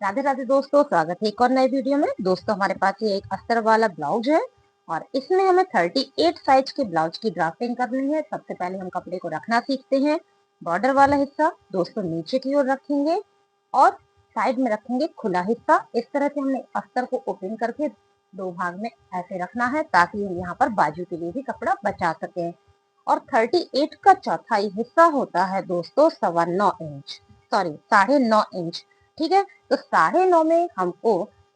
राधे राधे दोस्तों, स्वागत है एक और नए वीडियो में। दोस्तों हमारे पास ये एक अस्तर वाला ब्लाउज है और इसमें हमें 38 साइज के ब्लाउज की ड्राफ्टिंग करनी है। सबसे पहले हम कपड़े को रखना सीखते हैं। बॉर्डर वाला हिस्सा दोस्तों नीचे की ओर रखेंगे और साइड में रखेंगे खुला हिस्सा। इस तरह से हमने अस्तर को ओपन करके दो भाग में ऐसे रखना है ताकि हम यहाँ पर बाजू के लिए भी कपड़ा बचा सकें। और 38 का चौथाई हिस्सा होता है दोस्तों 9.25 इंच, सॉरी 9.5 इंच। ठीक है, तो 9.5 में हमको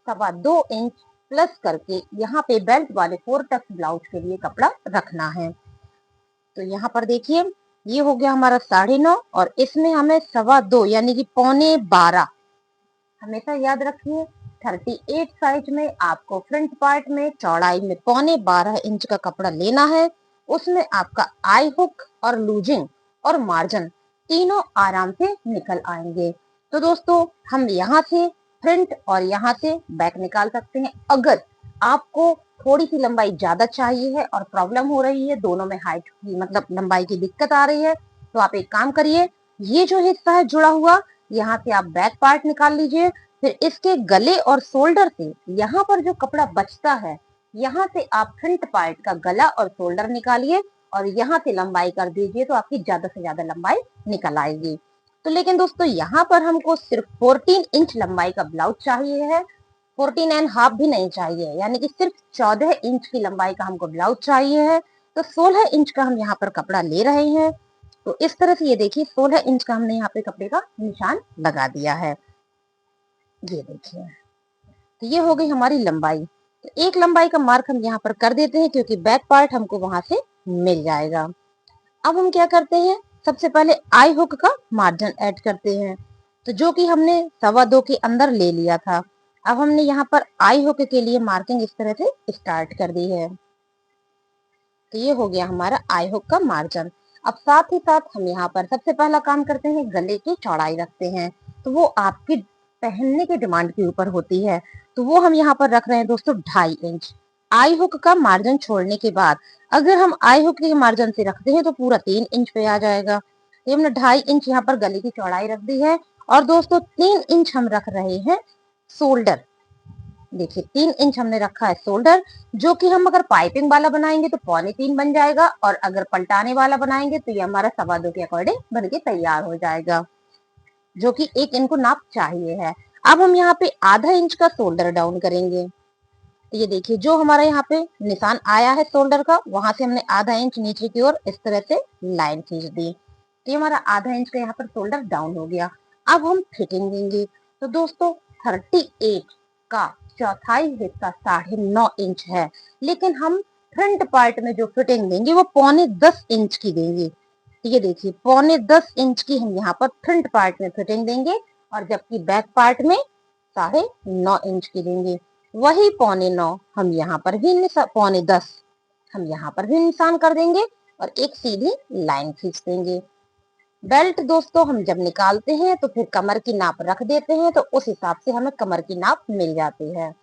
2.25 इंच प्लस करके यहाँ पे बेल्ट वाले 4 टक्स ब्लाउज के लिए कपड़ा रखना है। तो यहाँ पर देखिए ये हो गया हमारा 9.5 और इसमें हमें 2.25 यानी कि 12.25। हमेशा याद रखिए 38 साइज में आपको फ्रंट पार्ट में चौड़ाई में 12.25 इंच का कपड़ा लेना है। उसमें आपका आई हुक और लूजिंग और मार्जिन तीनों आराम से निकल आएंगे। तो दोस्तों हम यहाँ से फ्रंट और यहाँ से बैक निकाल सकते हैं। अगर आपको थोड़ी सी लंबाई ज्यादा चाहिए है और प्रॉब्लम हो रही है, दोनों में हाइट की मतलब लंबाई की दिक्कत आ रही है, तो आप एक काम करिए, ये जो हिस्सा है जुड़ा हुआ, यहाँ से आप बैक पार्ट निकाल लीजिए। फिर इसके गले और शोल्डर से यहाँ पर जो कपड़ा बचता है, यहाँ से आप फ्रंट पार्ट का गला और शोल्डर निकालिए और यहाँ से लंबाई कर दीजिए, तो आपकी ज्यादा से ज्यादा लंबाई निकल आएगी। तो लेकिन दोस्तों यहाँ पर हमको सिर्फ 14 इंच लंबाई का ब्लाउज चाहिए है, 14.5 भी नहीं चाहिए, यानी कि सिर्फ 14 इंच की लंबाई का हमको ब्लाउज चाहिए है। तो 16 इंच का हम यहाँ पर कपड़ा ले रहे हैं। तो इस तरह से ये देखिए 16 इंच का हमने यहाँ पे कपड़े का निशान लगा दिया है। ये देखिए, तो ये हो गई हमारी लंबाई। तो एक लंबाई का मार्क हम यहाँ पर कर देते हैं क्योंकि बैक पार्ट हमको वहां से मिल जाएगा। अब हम क्या करते हैं, सबसे पहले आई हुक का मार्जिन ऐड करते हैं, तो जो कि हमने 2.25 के अंदर ले लिया था। अब हमने यहाँ पर आई हुक के लिए मार्किंग इस तरह से स्टार्ट कर दी है। तो ये हो गया हमारा आई हुक का मार्जिन। अब साथ ही साथ हम यहाँ पर सबसे पहला काम करते हैं, गले की चौड़ाई रखते हैं। तो वो आपकी पहनने के डिमांड के ऊपर होती है, तो वो हम यहाँ पर रख रहे हैं दोस्तों 2.5 इंच। आई हुक का मार्जिन छोड़ने के बाद अगर हम आई हुक के मार्जिन से रखते हैं तो पूरा 3 इंच पे आ जाएगा। तो हमने 2.5 इंच यहाँ पर गले की चौड़ाई रख दी है। और दोस्तों 3 इंच हम रख रहे हैं शोल्डर। देखिए 3 इंच हमने रखा है शोल्डर, जो कि हम अगर पाइपिंग वाला बनाएंगे तो 3.25 बन जाएगा और अगर पलटाने वाला बनाएंगे तो ये हमारा 2.25 के अकॉर्डिंग बन के तैयार हो जाएगा, जो कि एक इनको नाप चाहिए है। अब हम यहाँ पे आधा इंच का शोल्डर डाउन करेंगे। तो ये देखिए जो हमारा यहाँ पे निशान आया है शोल्डर का, वहां से हमने आधा इंच नीचे की ओर इस तरह से लाइन खींच दी। तो ये हमारा आधा इंच का यहाँ पर शोल्डर डाउन हो गया। अब हम फिटिंग देंगे। तो दोस्तों 38 का चौथाई हिस्सा 9.5 इंच है, लेकिन हम फ्रंट पार्ट में जो फिटिंग देंगे वो 9.25 इंच की देंगे। तो ये देखिए 9.25 इंच की हम यहाँ पर फ्रंट पार्ट में फिटिंग देंगे और जबकि बैक पार्ट में 9.5 इंच की देंगे। वही 9.25 हम यहाँ पर भी 9.10 हम यहाँ पर भी निशान कर देंगे और एक सीधी लाइन खींच देंगे। बेल्ट दोस्तों हम जब निकालते हैं तो फिर कमर की नाप रख देते हैं, तो उस हिसाब से हमें कमर की नाप मिल जाती है।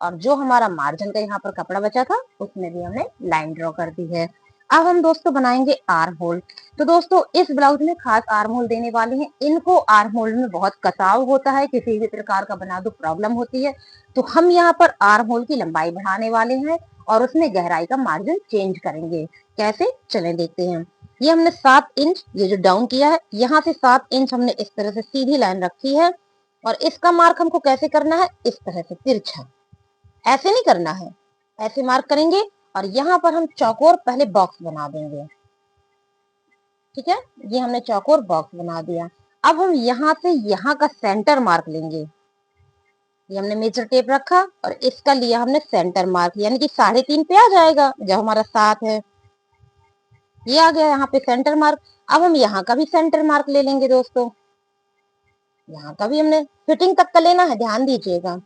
और जो हमारा मार्जिन का यहाँ पर कपड़ा बचा था उसमें भी हमने लाइन ड्रॉ कर दी है। अब हम दोस्तों बनाएंगे आर्म होल। तो दोस्तों इस ब्लाउज में खास आर्म होल देने वाले हैं। इनको आर्म होल में बहुत कसाव होता है, किसी भी प्रकार का बना दो प्रॉब्लम होती है, तो हम यहाँ पर आर्म होल की लंबाई बढ़ाने वाले हैं और उसमें गहराई का मार्जिन चेंज करेंगे। कैसे, चले देखते हैं। ये हमने 7 इंच ये जो डाउन किया है, यहाँ से 7 इंच हमने इस तरह से सीधी लाइन रखी है और इसका मार्क हमको कैसे करना है, इस तरह से तिरछा, ऐसे नहीं करना है, ऐसे मार्क करेंगे और यहाँ पर हम चौकोर पहले बॉक्स बना देंगे। ठीक है, ये हमने चौकोर बॉक्स बना दिया। अब हम यहाँ से यहाँ का सेंटर मार्क लेंगे। ये हमने मेजर टेप रखा और इसका लिया हमने सेंटर मार्क, यानी कि 3.5 पे आ जाएगा जब हमारा 7 है। ये आ गया यहाँ पे सेंटर मार्क। अब हम यहाँ का भी सेंटर मार्क ले लेंगे दोस्तों। यहाँ का भी हमने फिटिंग तक का लेना है, ध्यान दीजिएगा।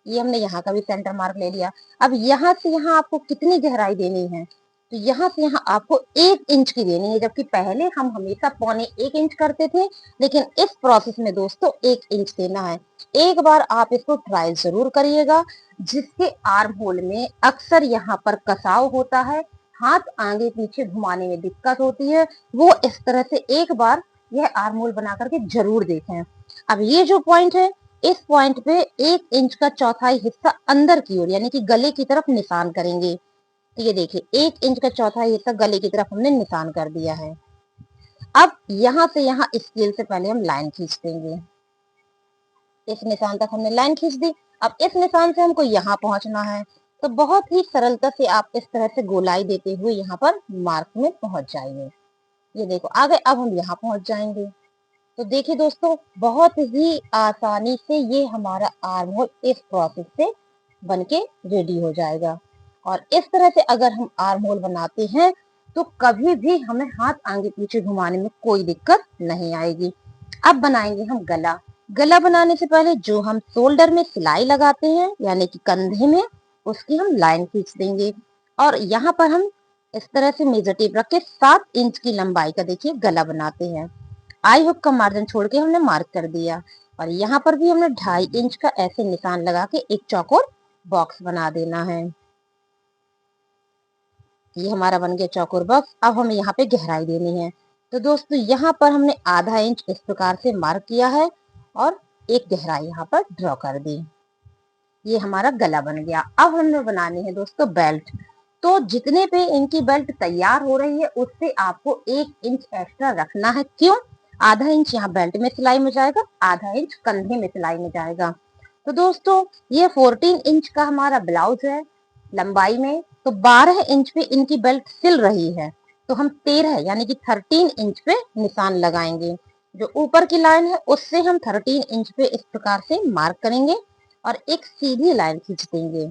ये हमने यहाँ का भी सेंटर मार्क ले लिया। अब यहाँ से यहाँ आपको कितनी गहराई देनी है, तो यहाँ से यहाँ आपको 1 इंच की देनी है, जबकि पहले हम हमेशा 1.25 इंच करते थे, लेकिन इस प्रोसेस में दोस्तों 1 इंच देना है। एक बार आप इसको ट्राई जरूर करिएगा। जिसके आर्म होल में अक्सर यहाँ पर कसाव होता है, हाथ आगे पीछे घुमाने में दिक्कत होती है, वो इस तरह से एक बार यह आर्म होल बना करके जरूर देखें। अब ये जो पॉइंट है, इस पॉइंट पे 1 इंच का चौथाई हिस्सा अंदर की ओर यानी कि गले की तरफ निशान करेंगे। तो ये देखिए 1 इंच का चौथाई हिस्सा गले की तरफ हमने निशान कर दिया है। अब यहाँ से यहाँ स्केल से पहले हम लाइन खींच देंगे। इस निशान तक हमने लाइन खींच दी। अब इस निशान से हमको यहाँ पहुंचना है, तो बहुत ही सरलता से आप इस तरह से गोलाई देते हुए यहाँ पर मार्क में पहुंच जाएंगे। ये देखो आ गए, अब हम यहाँ पहुंच जाएंगे। तो देखिए दोस्तों, बहुत ही आसानी से ये हमारा आर्म होल इस प्रोसेस से बनके रेडी हो जाएगा। और इस तरह से अगर हम आर्म होल बनाते हैं तो कभी भी हमें हाथ आगे पीछे घुमाने में कोई दिक्कत नहीं आएगी। अब बनाएंगे हम गला। गला बनाने से पहले जो हम शोल्डर में सिलाई लगाते हैं यानी कि कंधे में, उसकी हम लाइन खींच देंगे। और यहाँ पर हम इस तरह से मेजर टेप रख के 7 इंच की लंबाई का देखिए गला बनाते हैं। आई हुक का मार्जिन छोड़ के हमने मार्क कर दिया और यहाँ पर भी हमने 2.5 इंच का ऐसे निशान लगा के एक चौकोर बॉक्स बना देना है। ये हमारा बन गया चौकोर बॉक्स। अब हमें यहाँ पे गहराई देनी है। तो दोस्तों यहाँ पर हमने ½ इंच इस प्रकार से मार्क किया है और एक गहराई यहाँ पर ड्रॉ कर दी। ये हमारा गला बन गया। अब हमें बनानी है दोस्तों बेल्ट। तो जितने पे इनकी बेल्ट तैयार हो रही है उससे आपको 1 इंच एक्स्ट्रा रखना है। क्यों? ½ इंच यहाँ बेल्ट में सिलाई में जाएगा, ½ इंच कंधे में सिलाई में जाएगा। तो दोस्तों ये 14 इंच का हमारा ब्लाउज है लंबाई में, तो 12 इंच पे इनकी बेल्ट सिल रही है, तो हम 13 यानी कि 13 इंच पे निशान लगाएंगे। जो ऊपर की लाइन है उससे हम 13 इंच पे इस प्रकार से मार्क करेंगे और एक सीधी लाइन खींच देंगे।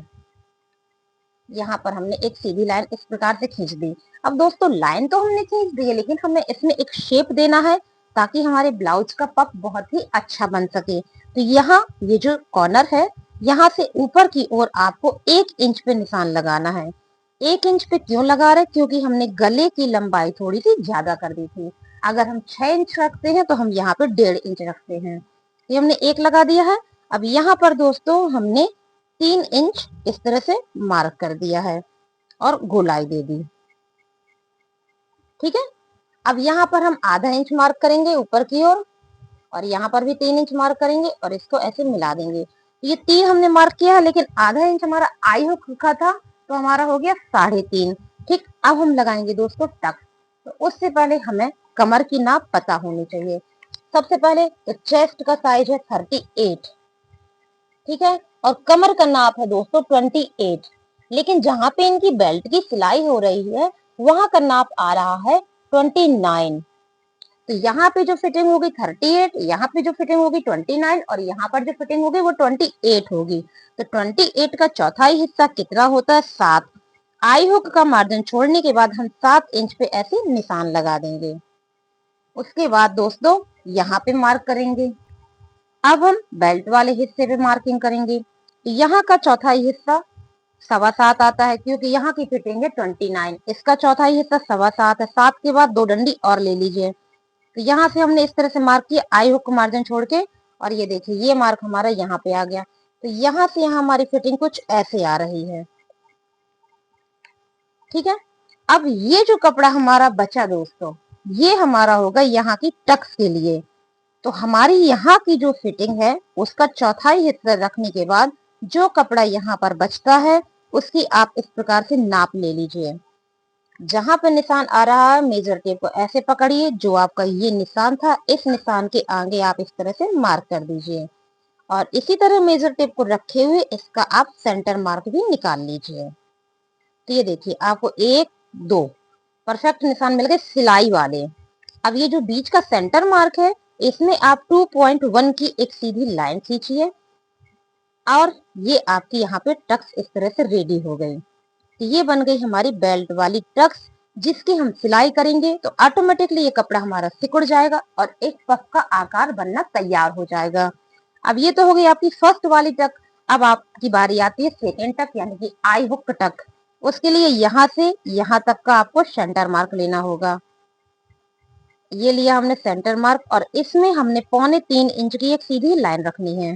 यहाँ पर हमने एक सीधी लाइन इस प्रकार से खींच दी। अब दोस्तों लाइन तो हमने खींच दी है, लेकिन हमें इसमें एक शेप देना है ताकि हमारे ब्लाउज का पफ बहुत ही अच्छा बन सके। तो यहाँ ये जो कॉर्नर है, यहाँ से ऊपर की ओर आपको 1 इंच पे निशान लगाना है। 1 इंच पे क्यों लगा रहे? क्योंकि हमने गले की लंबाई थोड़ी सी ज्यादा कर दी थी। अगर हम 6 इंच रखते हैं तो हम यहाँ पे 1.5 इंच रखते हैं। ये हमने 1 लगा दिया है। अब यहाँ पर दोस्तों हमने 3 इंच इस तरह से मार्क कर दिया है और गोलाई दे दी। ठीक है। अब यहाँ पर हम ½ इंच मार्क करेंगे ऊपर की ओर और यहाँ पर भी 3 इंच मार्क करेंगे और इसको ऐसे मिला देंगे। ये 3 हमने मार्क किया है, लेकिन ½ इंच हमारा आई हुक का था, तो हमारा हो गया 3.5। ठीक। अब हम लगाएंगे दोस्तों टक्स। तो उससे पहले हमें कमर की नाप पता होनी चाहिए। सबसे पहले तो चेस्ट का साइज है 38। ठीक है। और कमर का नाप है दोस्तों 28। लेकिन जहां पे इनकी बेल्ट की सिलाई हो रही है वहां का नाप आ रहा है 29। तो यहाँ पे जो फिटिंग होगी 38, यहाँ पे जो फिटिंग होगी 29 और यहाँ पर जो फिटिंग होगी वो 28 होगी। तो 28 का चौथाई हिस्सा कितना होता है? 7। आई हुक का मार्जिन छोड़ने के बाद हम 7 इंच पे ऐसे निशान लगा देंगे। उसके बाद दोस्तों यहाँ पे मार्क करेंगे। अब हम बेल्ट वाले हिस्से पे मार्किंग करेंगे। यहाँ का चौथाई हिस्सा 7.25 आता है, क्योंकि यहाँ की फिटिंग है 29। इसका चौथाई हिस्सा 7.25 है। 7 के बाद 2 डंडी और ले लीजिए। तो यहाँ से हमने इस तरह से मार्क किया आई हुक मार्जिन छोड़ के, और ये देखिए ये मार्क हमारा यहाँ पे आ गया। तो यहाँ से यहाँ हमारी फिटिंग कुछ ऐसे आ रही है। ठीक है। अब ये जो कपड़ा हमारा बचा दोस्तों, ये हमारा होगा यहाँ की टक्स के लिए। तो हमारी यहाँ की जो फिटिंग है उसका चौथाई हिस्सा रखने के बाद जो कपड़ा यहाँ पर बचता है उसकी आप इस प्रकार से नाप ले लीजिए। जहां पे निशान आ रहा है मेजर टेप को ऐसे पकड़िए, जो आपका ये निशान था इस निशान के आगे आप इस तरह से मार्क कर दीजिए और इसी तरह मेजर टेप को रखे हुए इसका आप सेंटर मार्क भी निकाल लीजिए। तो ये देखिए आपको 1 2 परफेक्ट निशान मिल गए सिलाई वाले। अब ये जो बीच का सेंटर मार्क है इसमें आप 2.1 की एक सीधी लाइन खींचिए और ये आपकी यहाँ पे टक्स इस तरह से रेडी हो गई। तो ये बन गई हमारी बेल्ट वाली टक्स, जिसकी हम सिलाई करेंगे तो ऑटोमेटिकली ये कपड़ा हमारा सिकुड़ जाएगा और एक पफ का आकार बनना तैयार हो जाएगा। अब ये तो हो गई आपकी फर्स्ट वाली टक। अब आपकी बारी आती है सेकेंड टक यानी कि आई हुक टक। उसके लिए यहाँ से यहाँ तक का आपको सेंटर मार्क लेना होगा। ये लिया हमने सेंटर मार्क और इसमें हमने 3.25 इंच की एक सीधी लाइन रखनी है।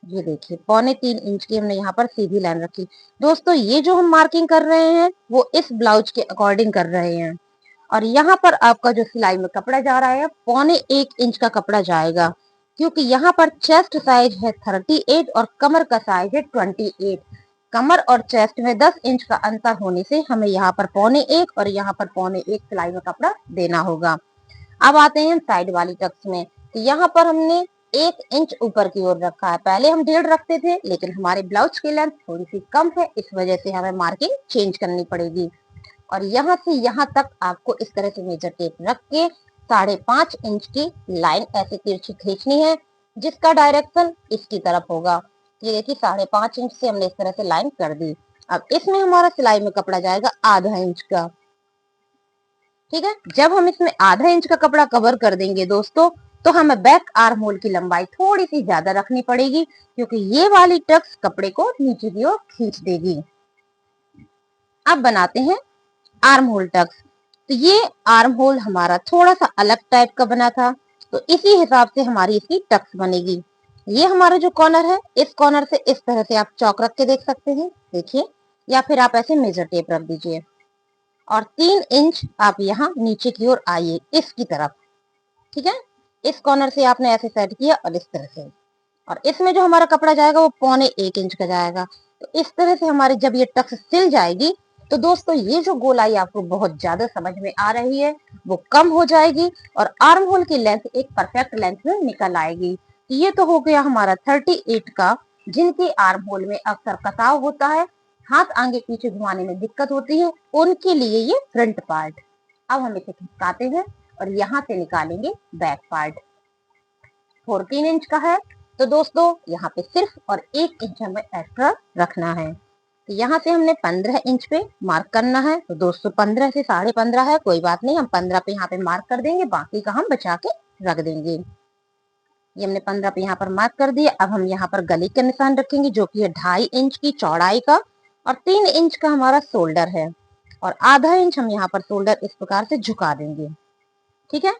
ये देखिए 3.25 इंच की हमने यहाँ पर सीधी लाइन रखी। दोस्तों ये जो हम मार्किंग कर रहे हैं वो इस ब्लाउज के अकॉर्डिंग कर रहे हैं। और यहाँ पर आपका जो सिलाई में कपड़ा जा रहा है 1.25 इंच का कपड़ा जाएगा, क्योंकि यहाँ पर चेस्ट साइज है 38 और कमर का साइज है 28। कमर और चेस्ट में 10 इंच का अंतर होने से हमें यहाँ पर 1.25 और यहाँ पर 1.25 सिलाई में कपड़ा देना होगा। अब आते हैं साइड वाली टक्स में। तो यहाँ पर हमने 1 इंच ऊपर की ओर रखा है। पहले हम 1.5 रखते थे, लेकिन हमारे ब्लाउज की लेंथ थोड़ी सी कम है, इस वजह से हमें मार्किंग चेंज करनी पड़ेगी। और यहाँ से यहाँ तक आपको इस तरह से मेजर टेप रख के 5.5 इंच की लाइन ऐसे तिरछी खींचनी है, जिसका डायरेक्शन इसकी तरफ होगा। ये देखिए 5.5 इंच से हमने इस तरह से लाइन कर दी। अब इसमें हमारा सिलाई में कपड़ा जाएगा आधा इंच का। ठीक है, जब हम इसमें आधा इंच का कपड़ा कवर कर देंगे दोस्तों, तो हमें बैक आर्म होल की लंबाई थोड़ी सी ज्यादा रखनी पड़ेगी, क्योंकि ये वाली टक्स कपड़े को नीचे की ओर खींच देगी। अब बनाते हैं आर्म होल टक्स। तो ये आर्म होल हमारा थोड़ा सा अलग टाइप का बना था, तो इसी हिसाब से हमारी इसकी टक्स बनेगी। ये हमारा जो कॉर्नर है, इस कॉर्नर से इस तरह से आप चौक रख के देख सकते हैं, देखिए, या फिर आप ऐसे मेजर टेप रख दीजिए और 3 इंच आप यहाँ नीचे की ओर आइए इसकी तरफ। ठीक है, इस कॉर्नर से आपने ऐसे सेट किया और इस तरह से, और इसमें जो हमारा कपड़ा जाएगा वो 1.25 इंच का जाएगा। तो इस तरह से हमारी जब ये टक्स सिल जाएगी, तो दोस्तों ये जो गोलाई आपको बहुत ज्यादा समझ में आ रही है वो कम हो जाएगी और आर्म होल की लेंथ एक परफेक्ट लेंथ में निकल आएगी। तो ये तो हो गया हमारा 38 का, जिनके आर्म होल में अक्सर कटाव होता है, हाथ आगे पीछे घुमाने में दिक्कत होती है, उनके लिए ये फ्रंट पार्ट। अब हम इसे खिसकाते हैं और यहाँ से निकालेंगे बैक पार्ट। 14 इंच का है, तो दोस्तों यहाँ पे सिर्फ और 1 इंच हमें एक्स्ट्रा रखना है। तो यहाँ से हमने 15 इंच पे मार्क करना है। तो दोस्तों 15 से 15.5 है, कोई बात नहीं, हम 15 पे यहाँ पे मार्क कर देंगे, बाकी का हम बचा के रख देंगे। ये हमने 15 पे यहाँ पर मार्क कर दिया। अब हम यहाँ पर गले का निशान रखेंगे, जो कि है 2.5 इंच की चौड़ाई का, और 3 इंच का हमारा शोल्डर है, और आधा इंच हम यहाँ पर शोल्डर इस प्रकार से झुका देंगे। ठीक है,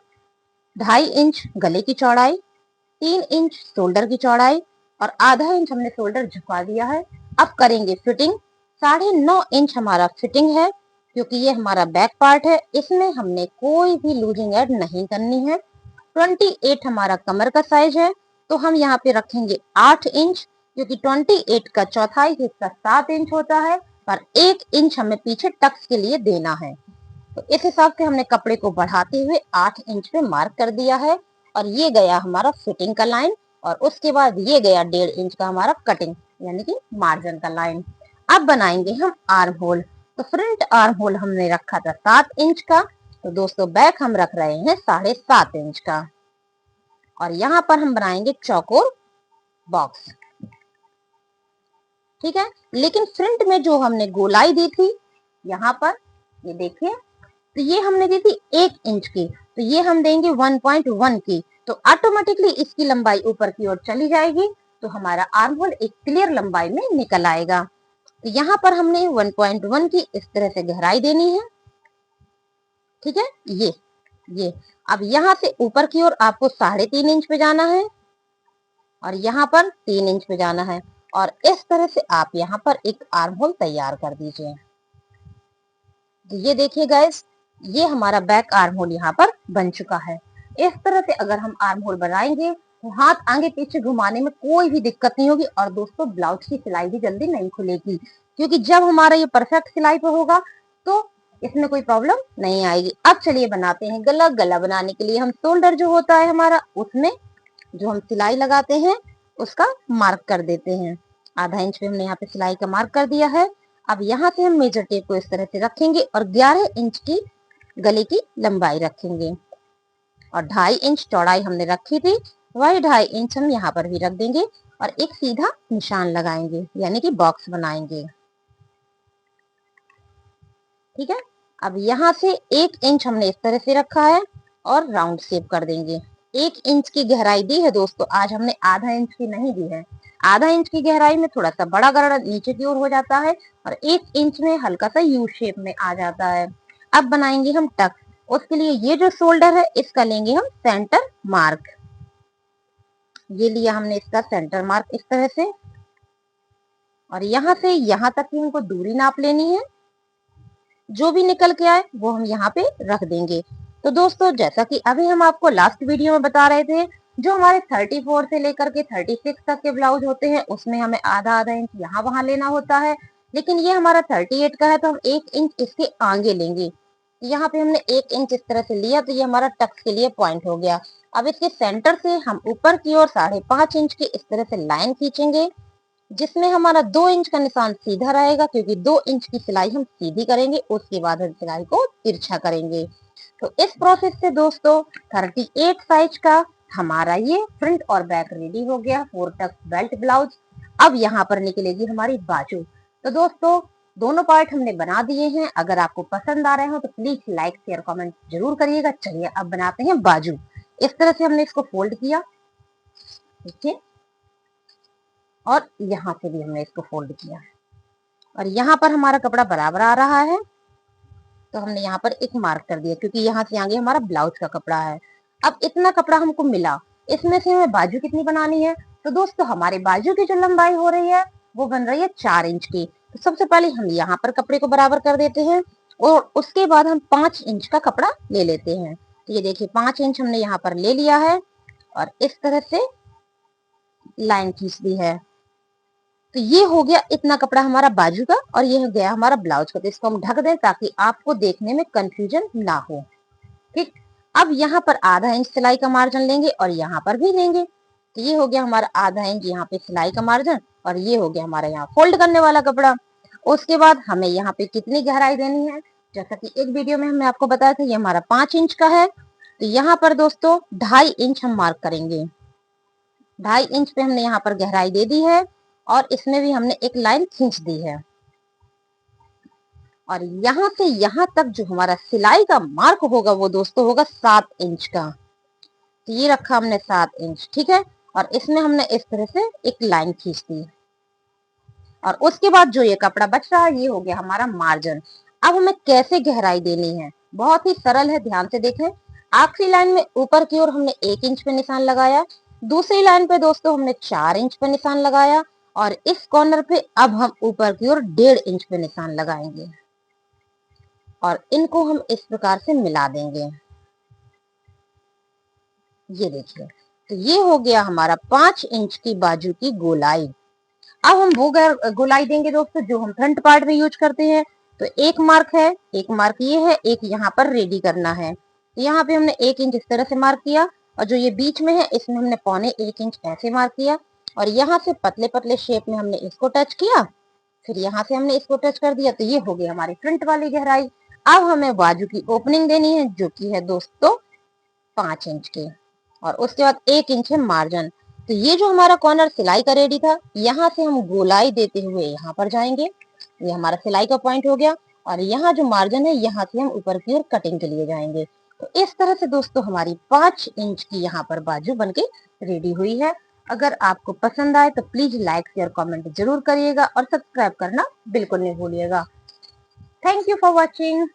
2.5 इंच गले की चौड़ाई, 3 इंच शोल्डर की चौड़ाई और आधा इंच हमने शोल्डर झुका दिया है। अब करेंगे फिटिंग। 9.5 इंच हमारा फिटिंग है, क्योंकि ये हमारा बैक पार्ट है, इसमें हमने कोई भी लूजिंग ऐड नहीं करनी है। 28 हमारा कमर का साइज है, तो हम यहाँ पे रखेंगे 8 इंच, क्योंकि 28 का चौथाई हिस्सा 7 इंच होता है, पर 1 इंच हमें पीछे टक्स के लिए देना है। तो इस हिसाब से हमने कपड़े को बढ़ाते हुए 8 इंच पे मार्क कर दिया है, और ये गया हमारा फिटिंग का लाइन, और उसके बाद ये गया 1.5 इंच का हमारा कटिंग यानी कि मार्जिन का लाइन। अब बनाएंगे हम आर्म होल। तो फ्रंट आर्म होल हमने रखा था 7 इंच का, तो दोस्तों बैक हम रख रहे हैं 7.5 इंच का, और यहाँ पर हम बनाएंगे चौकोर बॉक्स। ठीक है, लेकिन फ्रंट में जो हमने गोलाई दी थी यहाँ पर, ये देखिए, तो ये हमने दी थी 1 इंच की, तो ये हम देंगे 1.1 की, तो ऑटोमेटिकली इसकी लंबाई ऊपर की ओर चली जाएगी, तो हमारा आर्म होल एक क्लियर लंबाई में निकल आएगा। तो यहाँ पर हमने 1.1 की इस तरह से गहराई देनी है। ठीक है, ये अब यहाँ से ऊपर की ओर आपको 3.5 इंच पे जाना है, और यहाँ पर 3 इंच पे जाना है, और इस तरह से आप यहाँ पर एक आर्म होल तैयार कर दीजिए। तो ये देखिए गाइस, ये हमारा बैक आर्म होल यहाँ पर बन चुका है। इस तरह से अगर हम आर्म होल बनाएंगे तो हाथ आगे पीछे घुमाने में कोई भी दिक्कत नहीं होगी, और दोस्तों ब्लाउज की सिलाई भी जल्दी नहीं खुलेगी, क्योंकि जब हमारा ये परफेक्ट सिलाई पे होगा तो इसमें कोई प्रॉब्लम नहीं आएगी। अब चलिए बनाते हैं गला। गला बनाने के लिए हम शोल्डर जो होता है हमारा, उसमें जो हम सिलाई लगाते हैं उसका मार्क कर देते हैं। आधा इंच पे हमने यहाँ पे सिलाई का मार्क कर दिया है। अब यहाँ से हम मेजर टेप को इस तरह से रखेंगे और 11 इंच की गले की लंबाई रखेंगे, और 2.5 इंच चौड़ाई हमने रखी थी, वही 2.5 इंच हम यहाँ पर भी रख देंगे और एक सीधा निशान लगाएंगे यानी कि बॉक्स बनाएंगे। ठीक है, अब यहाँ से 1 इंच हमने इस तरह से रखा है और राउंड शेप कर देंगे। 1 इंच की गहराई दी है दोस्तों, आज हमने आधा इंच की नहीं दी है। आधा इंच की गहराई में थोड़ा सा बड़ा गड़ा नीचे की ओर हो जाता है, और 1 इंच में हल्का सा यू शेप में आ जाता है। अब बनाएंगे हम टक। उसके लिए ये जो शोल्डर है इसका लेंगे हम सेंटर मार्क। ये लिया हमने इसका सेंटर मार्क इस तरह से, और यहाँ से यहाँ तक की हमको दूरी नाप लेनी है। जो भी निकल के आए वो हम यहाँ पे रख देंगे। तो दोस्तों जैसा कि अभी हम आपको लास्ट वीडियो में बता रहे थे, जो हमारे 34 से लेकर के 36 तक के ब्लाउज होते हैं उसमें हमें आधा आधा इंच यहाँ वहां लेना होता है, लेकिन ये हमारा 38 का है तो हम 1 इंच इसके आगे लेंगे। यहाँ पे हमने 1 इंच इस तरह से लिया तो ये हमारा टक्स के लिए पॉइंट हो गया। अब इसके सेंटर से हम ऊपर की ओर 5.5 इंच की इस तरह से लाइन खींचेंगे, जिसमें हमारा 2 इंच का निशान सीधा रहेगा, क्योंकि 2 इंच की सिलाई हम सीधी करेंगे, उसके बाद हम सिलाई को तिरछा करेंगे। तो इस प्रोसेस से दोस्तों 38 साइज का हमारा ये फ्रंट और बैक रेडी हो गया 4 टक्स बेल्ट ब्लाउज। अब यहाँ पर निकलेगी हमारी बाजू। तो दोस्तों दोनों पार्ट हमने बना दिए हैं। अगर आपको पसंद आ रहे हो तो प्लीज लाइक शेयर कमेंट जरूर करिएगा। चलिए अब बनाते हैं बाजू। इस तरह से हमने इसको फोल्ड किया, ठीक है, और यहाँ से भी हमने इसको फोल्ड किया और यहाँ पर हमारा कपड़ा बराबर आ रहा है तो हमने यहाँ पर एक मार्क कर दिया, क्योंकि यहाँ से आगे हमारा ब्लाउज का कपड़ा है। अब इतना कपड़ा हमको मिला, इसमें से हमें बाजू कितनी बनानी है? तो दोस्तों हमारे बाजू की जो लंबाई हो रही है वो बन रही है 4 इंच की। तो सबसे पहले हम यहाँ पर कपड़े को बराबर कर देते हैं और उसके बाद हम 5 इंच का कपड़ा ले लेते हैं। तो ये देखिए 5 इंच हमने यहाँ पर ले लिया है और इस तरह से लाइन खींच दी है। तो ये हो गया इतना कपड़ा हमारा बाजू का और ये हो गया हमारा ब्लाउज का। तो इसको हम ढक दें ताकि आपको देखने में कंफ्यूजन ना हो। ठीक, अब यहाँ पर आधा इंच सिलाई का मार्जिन लेंगे और यहाँ पर भी लेंगे। तो ये हो गया हमारा आधा इंच यहाँ पे सिलाई का मार्जिन और ये हो गया हमारा यहाँ फोल्ड करने वाला कपड़ा। उसके बाद हमें यहाँ पे कितनी गहराई देनी है, जैसा कि एक वीडियो में हमने आपको बताया था, ये हमारा 5 इंच का है। तो यहाँ पर दोस्तों 2.5 इंच हम मार्क करेंगे। 2.5 इंच पे हमने यहाँ पर गहराई दे दी है और इसमें भी हमने एक लाइन खींच दी है और यहाँ से यहाँ तक जो हमारा सिलाई का मार्क होगा वो दोस्तों होगा 7 इंच का। तो ये रखा हमने 7 इंच, ठीक है, और इसमें हमने इस तरह से एक लाइन खींच दी और उसके बाद जो ये कपड़ा बच रहा है ये हो गया हमारा मार्जिन। अब हमें कैसे गहराई देनी है, बहुत ही सरल है, ध्यान से देखें। आखिरी लाइन में ऊपर की ओर हमने 1 इंच पे निशान लगाया, दूसरी लाइन पे दोस्तों हमने 4 इंच पे निशान लगाया और इस कॉर्नर पे अब हम ऊपर की ओर 1.5 इंच पे निशान लगाएंगे और इनको हम इस प्रकार से मिला देंगे। ये देखिए, तो ये हो गया हमारा 5 इंच की बाजू की गोलाई। अब हम वो गोलाई देंगे दोस्तों जो हम फ्रंट पार्ट में यूज करते हैं। तो एक मार्क है, एक मार्क ये है, एक यहाँ पर रेडी करना है। तो यहाँ पे हमने 1 इंच इस तरह से मार्क किया और जो ये बीच में है इसमें हमने 1.25 इंच ऐसे मार्क किया और यहाँ से पतले पतले शेप में हमने इसको टच किया, फिर यहाँ से हमने इसको टच कर दिया। तो ये हो गई हमारी फ्रंट वाली गहराई। अब हमें बाजू की ओपनिंग देनी है जो की है दोस्तों 5 इंच की और उसके बाद 1 इंच है मार्जिन। तो ये जो हमारा कॉर्नर सिलाई का रेडी था, यहाँ से हम गोलाई देते हुए यहाँ पर जाएंगे, ये हमारा सिलाई का पॉइंट हो गया और यहाँ जो मार्जिन है यहाँ से हम ऊपर की ओर कटिंग के लिए जाएंगे। तो इस तरह से दोस्तों हमारी 5 इंच की यहाँ पर बाजू बनके रेडी हुई है। अगर आपको पसंद आए तो प्लीज लाइक शेयर कमेंट जरूर करिएगा और सब्सक्राइब करना बिल्कुल नहीं भूलिएगा। Thank you for watching.